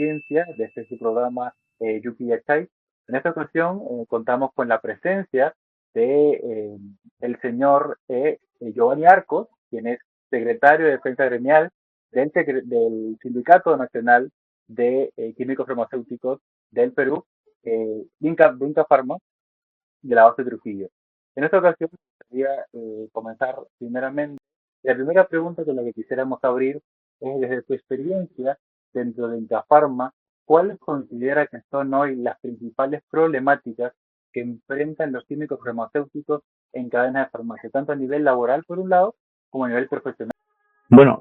audiencia de este su programa Yuki Yachay. En esta ocasión contamos con la presencia de el señor Giovanni Arcos, quien es secretario de Defensa Gremial del Sindicato Nacional de Químicos Farmacéuticos del Perú, Vinca Pharma, de la base de Trujillo. En esta ocasión, quería comenzar primeramente. La primera pregunta con la que quisiéramos abrir es, desde tu experiencia dentro de Incafarma, ¿cuáles considera que son hoy las principales problemáticas que enfrentan los químicos farmacéuticos en cadenas de farmacia, tanto a nivel laboral, por un lado, como a nivel profesional? Bueno,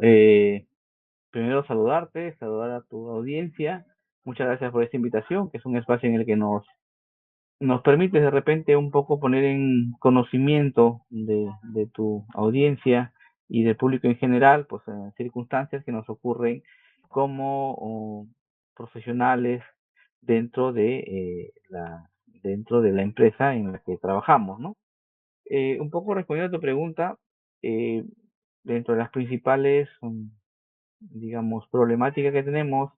primero saludarte, saludar a tu audiencia. Muchas gracias por esta invitación, que es un espacio en el que nos permite de repente un poco poner en conocimiento de tu audiencia y del público en general, pues circunstancias que nos ocurren como profesionales dentro dentro de la empresa en la que trabajamos, ¿no? Un poco respondiendo a tu pregunta, eh, dentro de las principales digamos, problemática que tenemos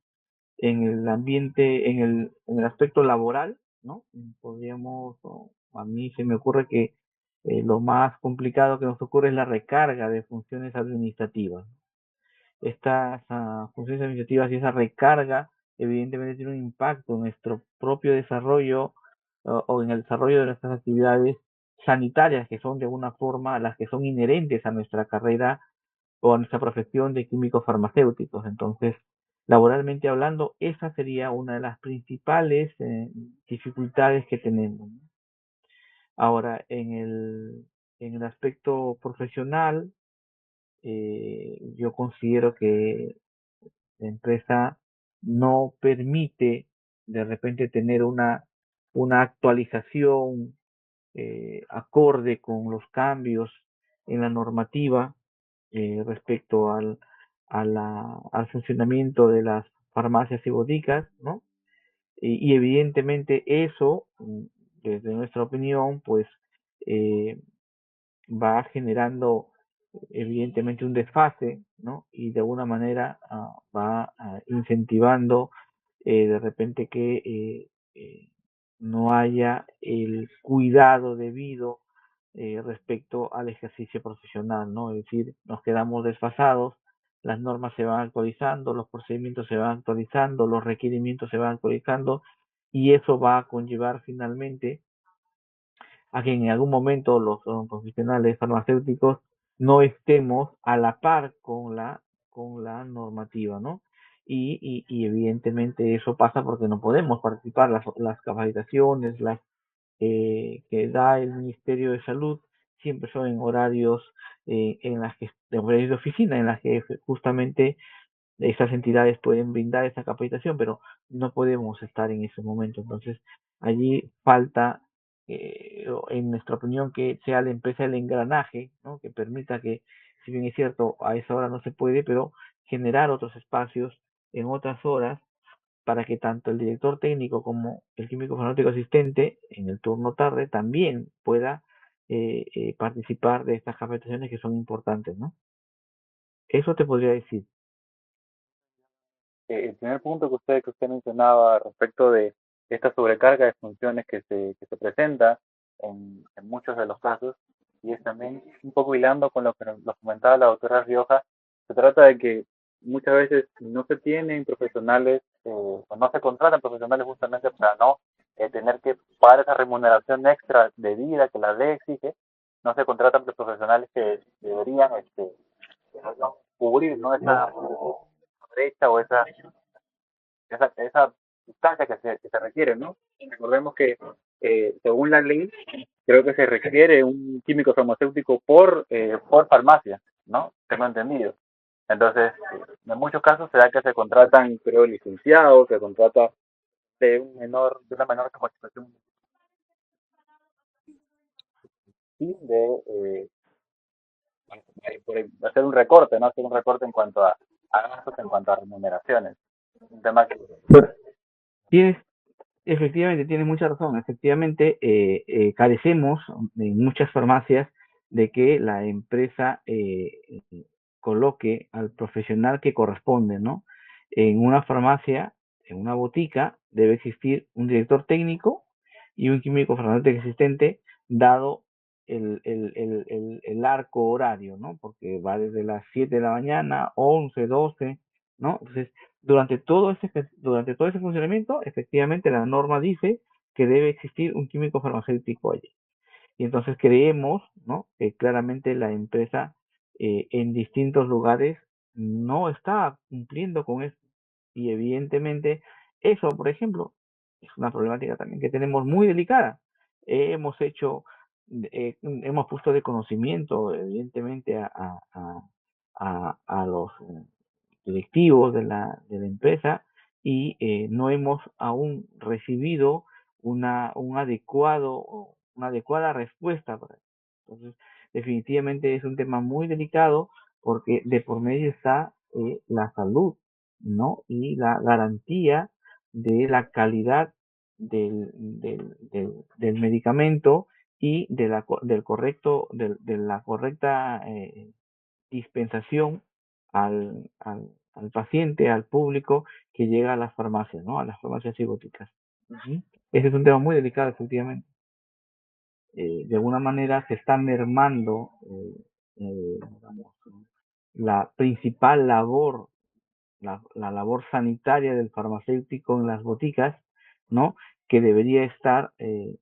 en el ambiente, en el aspecto laboral, ¿no? Podríamos, a mí se me ocurre que lo más complicado que nos ocurre es la recarga de funciones administrativas. Estas funciones administrativas y esa recarga evidentemente tiene un impacto en nuestro propio desarrollo o en el desarrollo de nuestras actividades sanitarias, que son de alguna forma las que son inherentes a nuestra carrera o a nuestra profesión de químicos farmacéuticos. Entonces, laboralmente hablando, esa sería una de las principales dificultades que tenemos. Ahora, en el aspecto profesional, yo considero que la empresa no permite de repente tener una actualización acorde con los cambios en la normativa respecto al funcionamiento de las farmacias y boticas, ¿no? Y evidentemente eso, desde nuestra opinión, pues eh, va generando evidentemente un desfase, ¿no? Y de alguna manera va incentivando de repente que no haya el cuidado debido respecto al ejercicio profesional, ¿no? Es decir, nos quedamos desfasados, las normas se van actualizando, los procedimientos se van actualizando, los requerimientos se van actualizando y eso va a conllevar finalmente a que en algún momento los profesionales farmacéuticos no estemos a la par con la normativa, ¿no? Y evidentemente eso pasa porque no podemos participar las capacitaciones, que da el Ministerio de Salud, siempre son en horarios en las que de horarios de oficina, en las que justamente esas entidades pueden brindar esa capacitación, pero no podemos estar en ese momento. Entonces, allí falta, en nuestra opinión, que sea la empresa el engranaje, ¿no? Que permita que, si bien es cierto, a esa hora no se puede, pero generar otros espacios en otras horas para que tanto el director técnico como el químico farmacéutico asistente en el turno tarde también pueda participar de estas capacitaciones que son importantes, ¿no? Eso te podría decir. El primer punto que usted mencionaba respecto de esta sobrecarga de funciones que se presenta en muchos de los casos, y es también un poco hilando con lo que nos comentaba la doctora Rioja, se trata de que muchas veces no se tienen profesionales o no se contratan profesionales justamente para no tener que pagar esa remuneración extra de vida que la ley exige, no se contratan profesionales que deberían ¿no? cubrir, ¿no? esa brecha o esa sustancia que se requiere, ¿no? Recordemos que según la ley, creo que se requiere un químico farmacéutico por farmacia, ¿no? Tengo entendido. Entonces, en muchos casos se da que se contratan, creo, licenciados, se contrata de una menor capacitación de por hacer un recorte, ¿no? Hacer un recorte en cuanto a gastos, en cuanto a remuneraciones. Un tema que Bueno, tienes, efectivamente, tienes mucha razón. Efectivamente, carecemos en muchas farmacias de que la empresa coloque al profesional que corresponde, ¿no? En una farmacia en una botica debe existir un director técnico y un químico farmacéutico existente, dado el arco horario, ¿no? Porque va desde las 7 de la mañana, 11, 12, ¿no? Entonces, durante todo ese funcionamiento, efectivamente la norma dice que debe existir un químico farmacéutico allí. Y entonces creemos, ¿no? Que claramente la empresa en distintos lugares no está cumpliendo con eso. Y evidentemente eso, por ejemplo, es una problemática también que tenemos muy delicada. Hemos puesto de conocimiento, evidentemente, a los directivos de la empresa y no hemos aún recibido una adecuada respuesta para eso. Entonces, definitivamente es un tema muy delicado porque de por medio está la salud, ¿no? Y la garantía de la calidad del medicamento y de la correcta dispensación al paciente, al público que llega a las farmacias, ¿no? A las farmacias y boticas. Ese es un tema muy delicado, efectivamente. De alguna manera se está mermando, digamos, la principal labor, la labor sanitaria del farmacéutico en las boticas, ¿no? Que debería estar eh,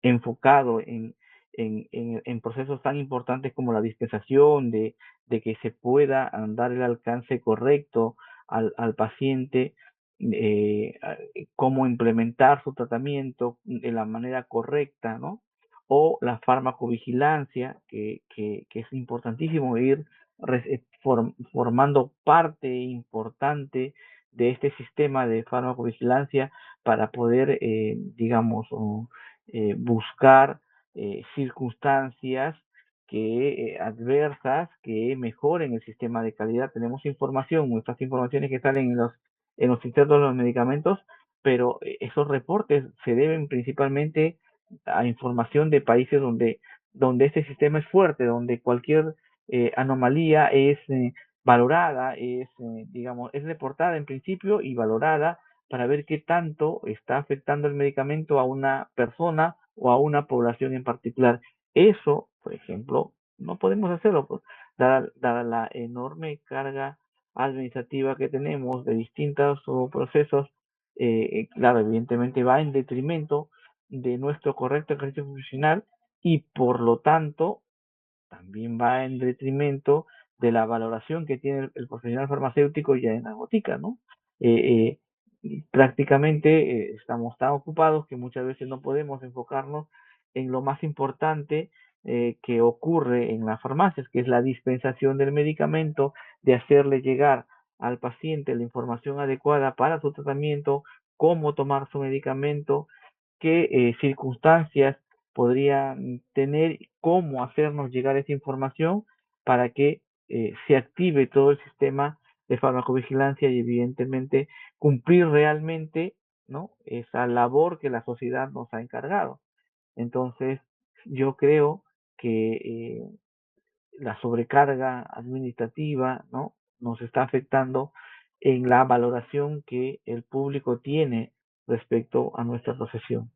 enfocado en procesos tan importantes como la dispensación, de que se pueda dar el alcance correcto al paciente, eh, cómo implementar su tratamiento de la manera correcta, ¿no? O la farmacovigilancia, que es importantísimo ir formando parte importante de este sistema de farmacovigilancia para poder, digamos, buscar circunstancias adversas que mejoren el sistema de calidad. Tenemos información, nuestras informaciones que salen en los insertos de los medicamentos, pero esos reportes se deben principalmente a información de países donde este sistema es fuerte, donde cualquier anomalía es valorada, digamos, es reportada en principio y valorada para ver qué tanto está afectando el medicamento a una persona o a una población en particular. Eso, por ejemplo, no podemos hacerlo, pues, dada la enorme carga administrativa que tenemos de distintos procesos. Claro, evidentemente va en detrimento de nuestro correcto ejercicio profesional y por lo tanto también va en detrimento de la valoración que tiene el profesional farmacéutico ya en la botica, ¿no? Prácticamente estamos tan ocupados que muchas veces no podemos enfocarnos en lo más importante que ocurre en las farmacias, que es la dispensación del medicamento, de hacerle llegar al paciente la información adecuada para su tratamiento, cómo tomar su medicamento, qué circunstancias podrían tener, cómo hacernos llegar esa información para que se active todo el sistema de farmacovigilancia y evidentemente cumplir realmente, ¿no? Esa labor que la sociedad nos ha encargado. Entonces, yo creo que la sobrecarga administrativa, ¿no? Nos está afectando en la valoración que el público tiene respecto a nuestra profesión.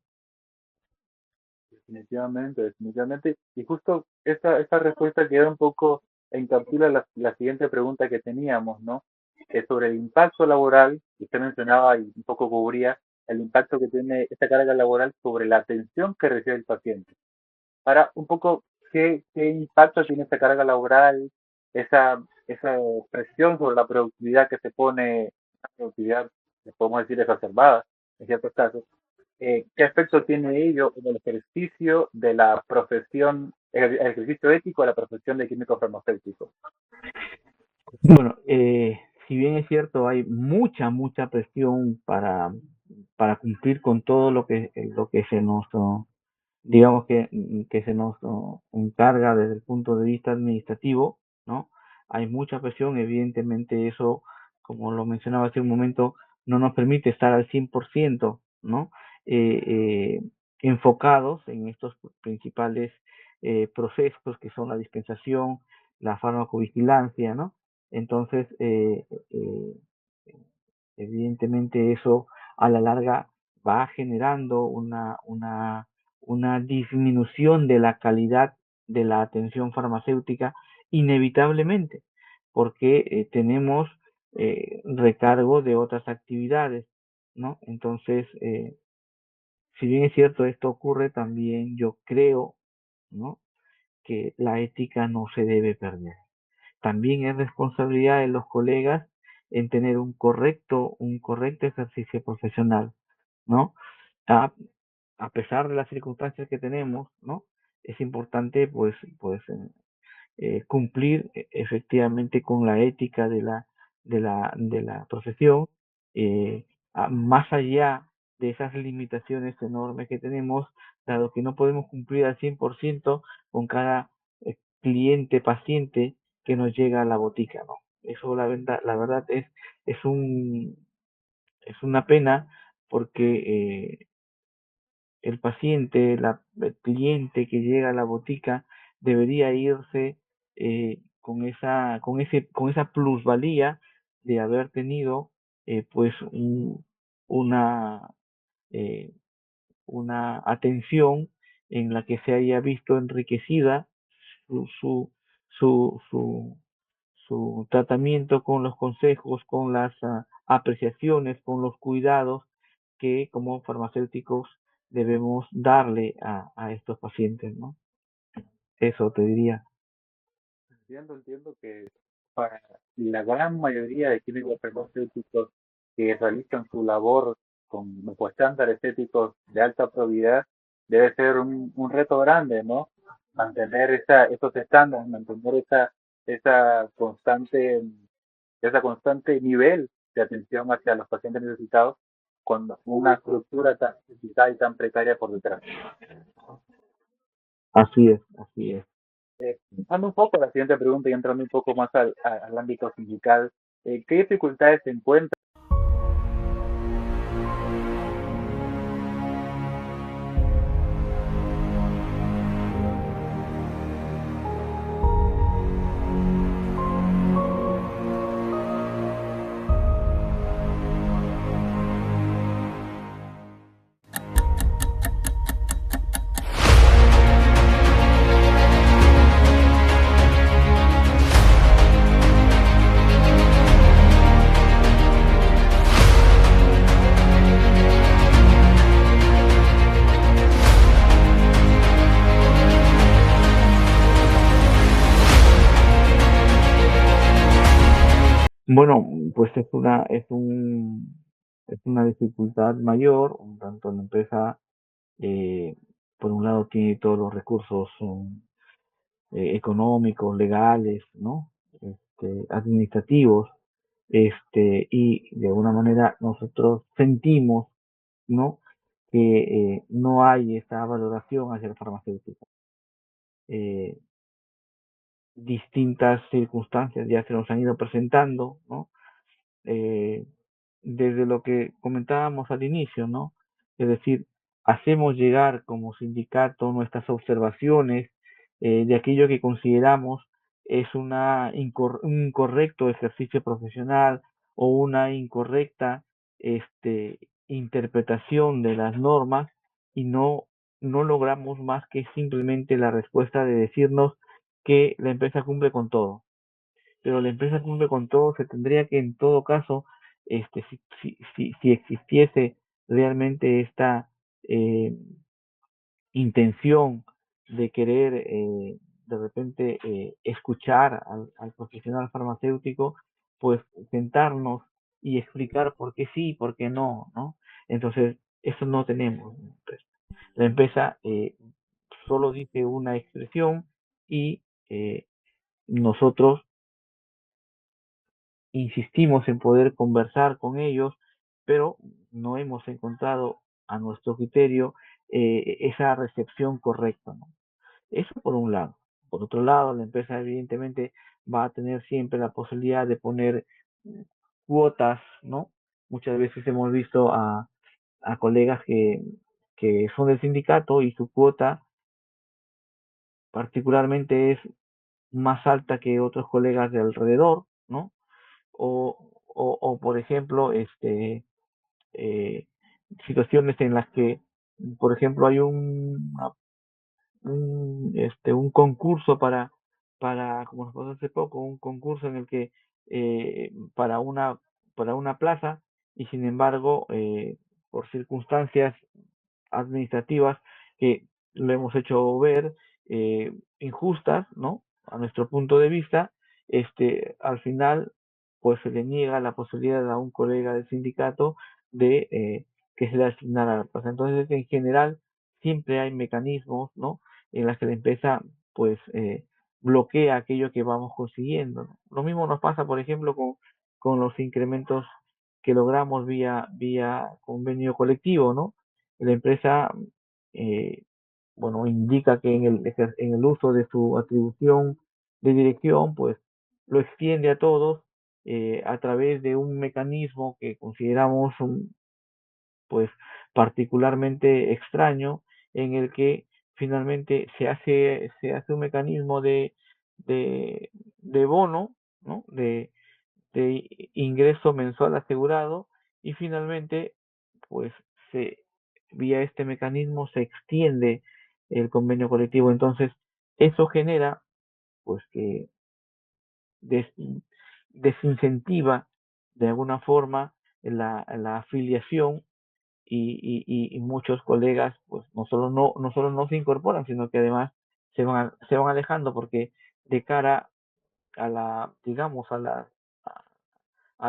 Definitivamente, definitivamente. Y justo esta respuesta queda un poco encapsula la siguiente pregunta que teníamos, ¿no? Sobre el impacto laboral, que usted mencionaba y un poco cubría el impacto que tiene esta carga laboral sobre la atención que recibe el paciente. Ahora, un poco, ¿qué impacto tiene esta carga laboral, esa presión sobre la productividad que se pone, la productividad, le podemos decir, exacerbada en ciertos casos? ¿Qué aspecto tiene ello en el ejercicio de la profesión, el ejercicio ético de la profesión de químico farmacéutico? Bueno, si bien es cierto, hay mucha presión para cumplir con todo lo que se nos digamos que se nos encarga desde el punto de vista administrativo, ¿no? Hay mucha presión, evidentemente eso, como lo mencionaba hace un momento, no nos permite estar al 100%, ¿no? Eh, eh, enfocados en estos principales procesos que son la dispensación, la farmacovigilancia, ¿no? Entonces, Evidentemente eso a la larga va generando una disminución de la calidad de la atención farmacéutica inevitablemente, porque tenemos recargo de otras actividades, ¿no? Entonces, si bien es cierto esto ocurre, también yo creo, ¿no?, que la ética no se debe perder. También es responsabilidad de los colegas en tener un correcto ejercicio profesional, ¿no? A, a pesar de las circunstancias que tenemos, ¿no? Es importante, cumplir efectivamente con la ética de la profesión, más allá de esas limitaciones enormes que tenemos, dado que no podemos cumplir al 100% con cada cliente, paciente que nos llega a la botica, ¿no? Eso la verdad es un, es una pena porque el paciente, el cliente que llega a la botica debería irse con esa plusvalía de haber tenido pues una, eh, una atención en la que se haya visto enriquecida su, su, su, su, su tratamiento con los consejos, con las apreciaciones, con los cuidados que como farmacéuticos debemos darle a estos pacientes, ¿no? Eso te diría. Entiendo que para la gran mayoría de químicos farmacéuticos que realizan su labor con pues, estándares éticos de alta probidad, debe ser un reto grande, ¿no? Mantener esos estándares, mantener constante, esa constante nivel de atención hacia los pacientes necesitados con una estructura tan necesitada y tan precaria por detrás. Así es, así es. Pasando un poco a la siguiente pregunta y entrando un poco más al ámbito sindical, ¿qué dificultades se encuentran? Bueno, pues es una dificultad mayor, un tanto la empresa, eh, por un lado tiene todos los recursos económicos, legales, ¿no? Administrativos, y de alguna manera nosotros sentimos, ¿no?, que no hay esa valoración hacia el farmacéutico. Eh, Distintas circunstancias ya se nos han ido presentando, ¿no? Eh, Desde lo que comentábamos al inicio, ¿no? Es decir, hacemos llegar como sindicato nuestras observaciones de aquello que consideramos es un incorrecto ejercicio profesional o una incorrecta interpretación de las normas y no logramos más que simplemente la respuesta de decirnos que la empresa cumple con todo, pero la empresa cumple con todo, se tendría que en todo caso, si existiese realmente esta eh, intención de querer de repente escuchar al profesional farmacéutico, pues sentarnos y explicar por qué sí, por qué no, ¿no? Entonces, eso no tenemos. La empresa solo dice una expresión y nosotros insistimos en poder conversar con ellos, pero no hemos encontrado a nuestro criterio esa recepción correcta, ¿no? Eso por un lado. Por otro lado, la empresa evidentemente va a tener siempre la posibilidad de poner cuotas, ¿no? Muchas veces hemos visto a colegas que son del sindicato y su cuota particularmente es más alta que otros colegas de alrededor, ¿no? O, o por ejemplo, eh, situaciones en las que, por ejemplo, hay un concurso como nos pasó hace poco, un concurso en el que para una plaza, y sin embargo, por circunstancias administrativas que lo hemos hecho ver injustas, ¿no? A nuestro punto de vista, al final, pues se le niega la posibilidad a un colega del sindicato de que se le asignara la plaza. Entonces, en general, siempre hay mecanismos, ¿no? En las que la empresa, pues, bloquea aquello que vamos consiguiendo, ¿no? Lo mismo nos pasa, por ejemplo, con los incrementos que logramos vía convenio colectivo, ¿no? La empresa eh, bueno, indica que en el uso de su atribución de dirección, pues lo extiende a todos a través de un mecanismo que consideramos pues particularmente extraño, en el que finalmente se hace un mecanismo de, de bono, ¿no? De ingreso mensual asegurado, y finalmente pues se vía este mecanismo se extiende el convenio colectivo. Entonces eso genera pues que des- desincentiva de alguna forma la afiliación, y muchos colegas pues no solo no se incorporan, sino que además se van alejando, porque de cara digamos, a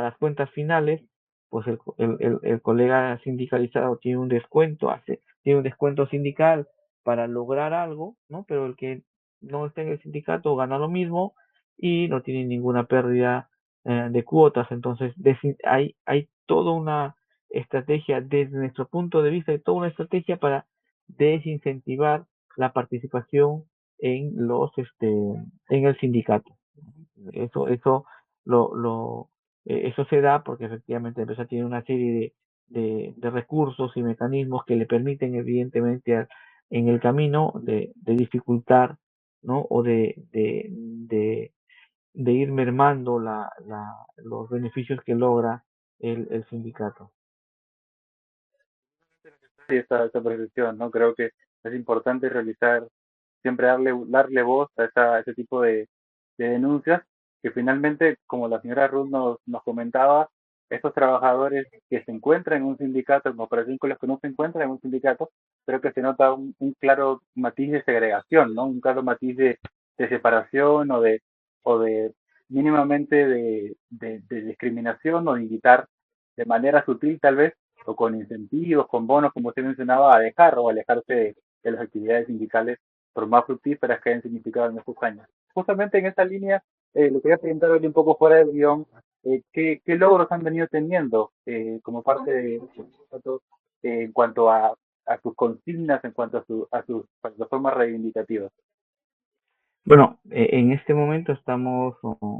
las cuentas finales, pues el colega sindicalizado tiene un descuento sindical para lograr algo, ¿no? Pero el que no está en el sindicato gana lo mismo y no tiene ninguna pérdida de cuotas. Entonces, hay toda una estrategia, desde nuestro punto de vista, hay toda una estrategia para desincentivar la participación en el sindicato. Eso eso se da porque efectivamente la empresa tiene una serie de recursos y mecanismos que le permiten, evidentemente, en el camino de dificultar, ¿no? O de ir mermando los beneficios que logra el sindicato. Sí, esta percepción, ¿no? Creo que es importante realizar, siempre darle voz a ese tipo de denuncias, que finalmente, como la señora Ruth nos comentaba, estos trabajadores que se encuentran en un sindicato, en comparación con los que no se encuentran en un sindicato, creo que se nota un claro matiz de segregación, ¿no? Un claro matiz de separación o de mínimamente de discriminación o de invitar de manera sutil tal vez o con incentivos, con bonos, como usted mencionaba, a dejar o alejarse de las actividades sindicales por más fructíferas que hayan significado en estos años. Justamente en esta línea, le quería preguntar hoy un poco fuera del guión, ¿qué logros han venido teniendo como parte de sindicato en cuanto a sus consignas, en cuanto a sus plataformas reivindicativas? Bueno, en este momento estamos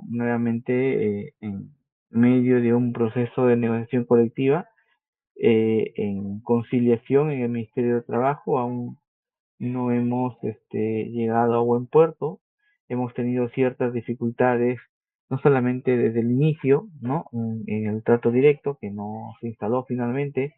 nuevamente en medio de un proceso de negociación colectiva en conciliación en el Ministerio de Trabajo. Aún no hemos llegado a buen puerto. Hemos tenido ciertas dificultades, no solamente desde el inicio, ¿no? En el trato directo, que no se instaló finalmente,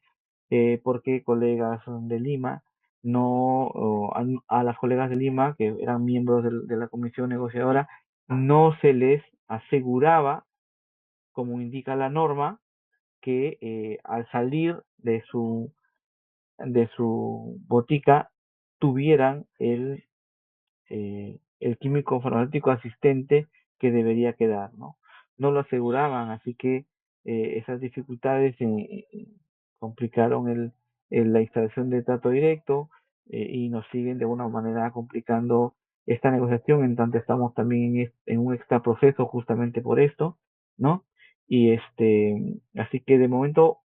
porque colegas de Lima no, a las colegas de Lima, que eran miembros de la comisión negociadora, no se les aseguraba, como indica la norma, que al salir de su botica tuvieran el químico farmacéutico asistente que debería quedar, ¿no? No lo aseguraban, así que esas dificultades complicaron la instalación de trato directo, y nos siguen de una manera complicando esta negociación, en tanto estamos también en un extra proceso justamente por esto, ¿no? Y así que de momento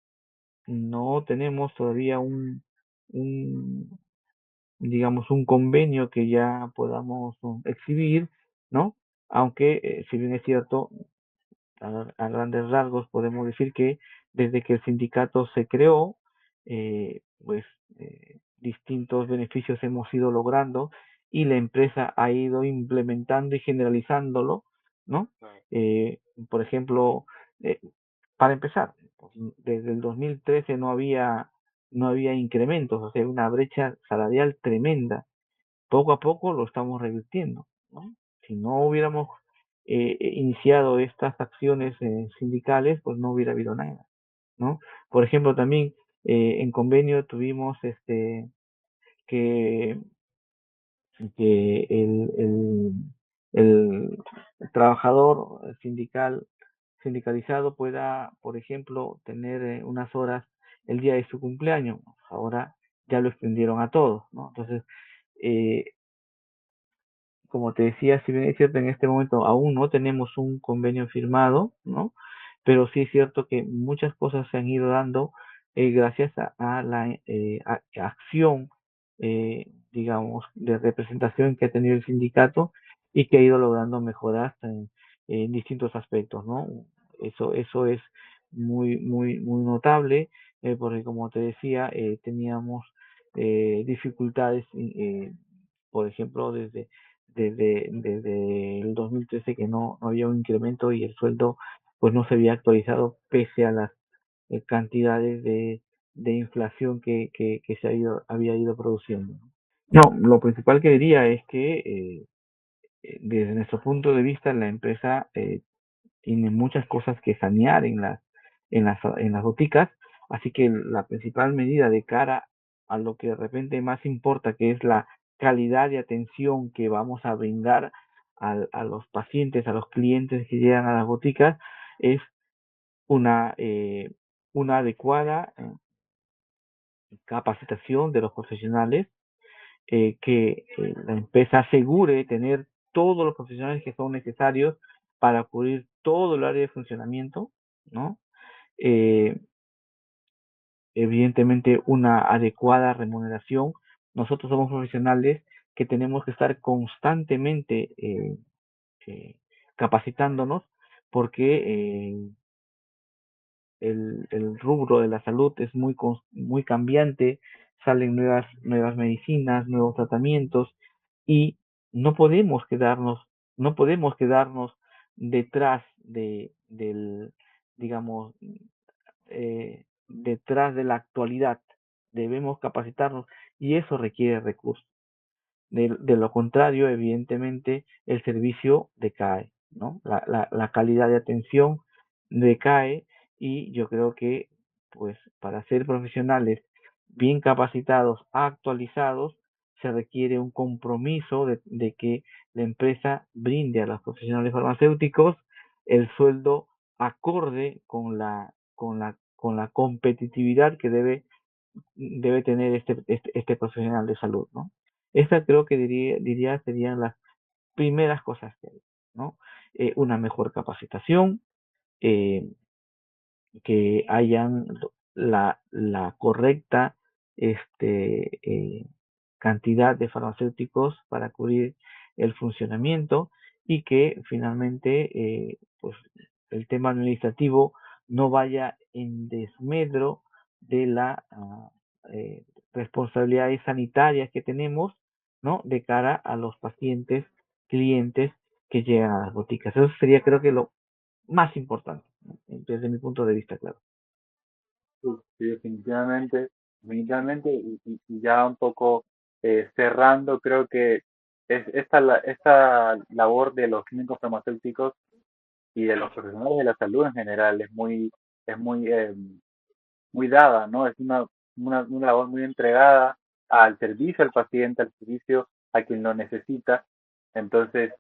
no tenemos todavía un digamos, un convenio que ya podamos exhibir, ¿no? Aunque, si bien es cierto, a grandes rasgos podemos decir que desde que el sindicato se creó, pues distintos beneficios hemos ido logrando, y la empresa ha ido implementando y generalizándolo, ¿no? Por ejemplo, eh, para empezar, pues, desde el 2013 no había incrementos, o sea, una brecha salarial tremenda. Poco a poco lo estamos revirtiendo, ¿no? Si no hubiéramos iniciado estas acciones sindicales, pues no hubiera habido nada, ¿no? Por ejemplo, también en convenio tuvimos que, que el trabajador sindicalizado pueda, por ejemplo, tener unas horas el día de su cumpleaños. Ahora ya lo extendieron a todos, ¿no? Entonces, eh, como te decía, si bien es cierto, en este momento aún no tenemos un convenio firmado, ¿no? Pero sí es cierto que muchas cosas se han ido dando gracias a la acción, digamos, de representación que ha tenido el sindicato y que ha ido logrando mejoras en distintos aspectos, ¿no? Eso es muy notable, porque como te decía, teníamos dificultades, por ejemplo, desde el 2013 que no había un incremento y el sueldo pues no se había actualizado pese a las cantidades de inflación que había ido produciendo. No, lo principal que diría es que desde nuestro punto de vista la empresa tiene muchas cosas que sanear en las boticas, así que la principal medida de cara a lo que de repente más importa, que es la calidad de atención que vamos a brindar a los pacientes, a los clientes que llegan a las boticas, es una, eh, una adecuada capacitación de los profesionales, que la empresa asegure tener todos los profesionales que son necesarios para cubrir todo el área de funcionamiento, ¿no? Eh, Evidentemente una adecuada remuneración. Nosotros somos profesionales que tenemos que estar constantemente eh, capacitándonos porque el rubro de la salud es muy cambiante, salen nuevas medicinas, nuevos tratamientos y no podemos quedarnos, no podemos quedarnos detrás digamos, detrás de la actualidad. Debemos capacitarnos y eso requiere recursos. De lo contrario, evidentemente, el servicio decae, ¿no? La calidad de atención decae y yo creo que, pues, para ser profesionales bien capacitados, actualizados, se requiere un compromiso de que la empresa brinde a los profesionales farmacéuticos el sueldo acorde con la competitividad que debe tener este profesional de salud, ¿no? Estas creo que diría serían las primeras cosas que hay, ¿no? Una mejor capacitación, eh, que hayan la correcta cantidad de farmacéuticos para cubrir el funcionamiento y que finalmente pues el tema administrativo no vaya en desmedro de las responsabilidades sanitarias que tenemos, ¿no? De cara a los pacientes, clientes que llegan a las boticas. Eso sería creo que lo más importante, ¿no? Desde mi punto de vista, claro. Sí, definitivamente, definitivamente, y ya un poco cerrando, creo que esta labor de los clínicos farmacéuticos y de los profesionales de la salud en general es muy dada, ¿no? Es una labor muy entregada al servicio al paciente, al servicio a quien lo necesita. Entonces,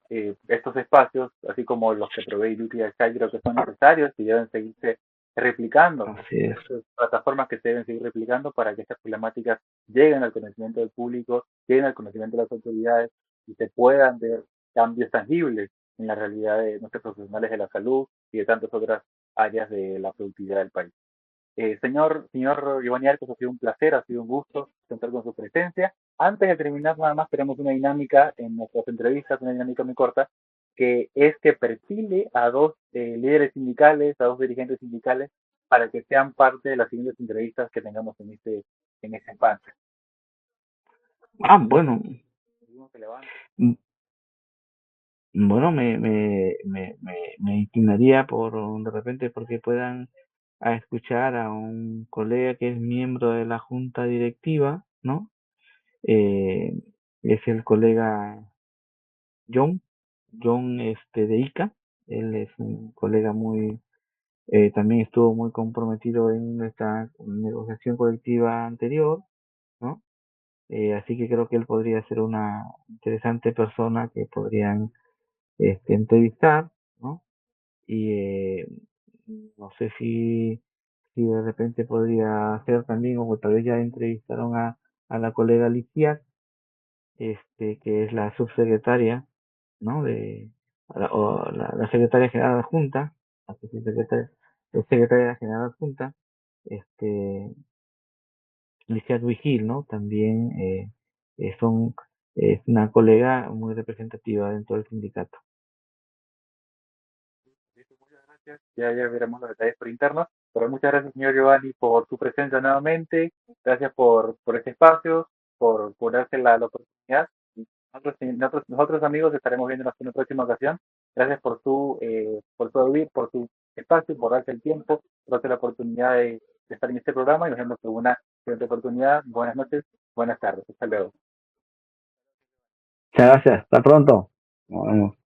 estos espacios, así como los que provee Lucky Chai, creo que son necesarios y deben seguirse replicando. Así es. Estas plataformas que se deben seguir replicando para que estas problemáticas lleguen al conocimiento del público, lleguen al conocimiento de las autoridades y se puedan ver cambios tangibles en la realidad de nuestros profesionales de la salud y de tantas otras áreas de la productividad del país. Señor Giovanni Arcos, ha sido un placer, ha sido un gusto contar con su presencia. Antes de terminar, nada más tenemos una dinámica en nuestras entrevistas, una dinámica muy corta, que es que perfile a dos líderes sindicales, a dos dirigentes sindicales, para que sean parte de las siguientes entrevistas que tengamos en este espacio. Bueno, Uno que levante. mm, bueno, me inclinaría por de repente porque puedan a escuchar a un colega que es miembro de la junta directiva, ¿no? Eh, es el colega John, John de ICA. Él es un colega muy, también estuvo muy comprometido en nuestra negociación colectiva anterior, ¿no? Así que creo que él podría ser una interesante persona que podrían entrevistar, ¿no? Y no sé si de repente podría ser también, o tal vez ya entrevistaron a la colega Licia, que es la subsecretaria, ¿no? La secretaria general de la Junta, la subsecretaria, secretaria general de la Junta, este, Licia Vigil, ¿no? También es una colega muy representativa dentro del sindicato. Listo, muchas gracias. Ya veremos los detalles por interno. Pero muchas gracias, señor Giovanni, por su presencia nuevamente. Gracias por este espacio, por darse la oportunidad. Y nosotros, amigos, estaremos viéndonos en una próxima ocasión. Gracias por su espacio, por darse el tiempo, por darse la oportunidad de estar en este programa y nos vemos en una siguiente oportunidad. Buenas noches, buenas tardes. Hasta luego. Muchas gracias. Hasta pronto. Nos vemos.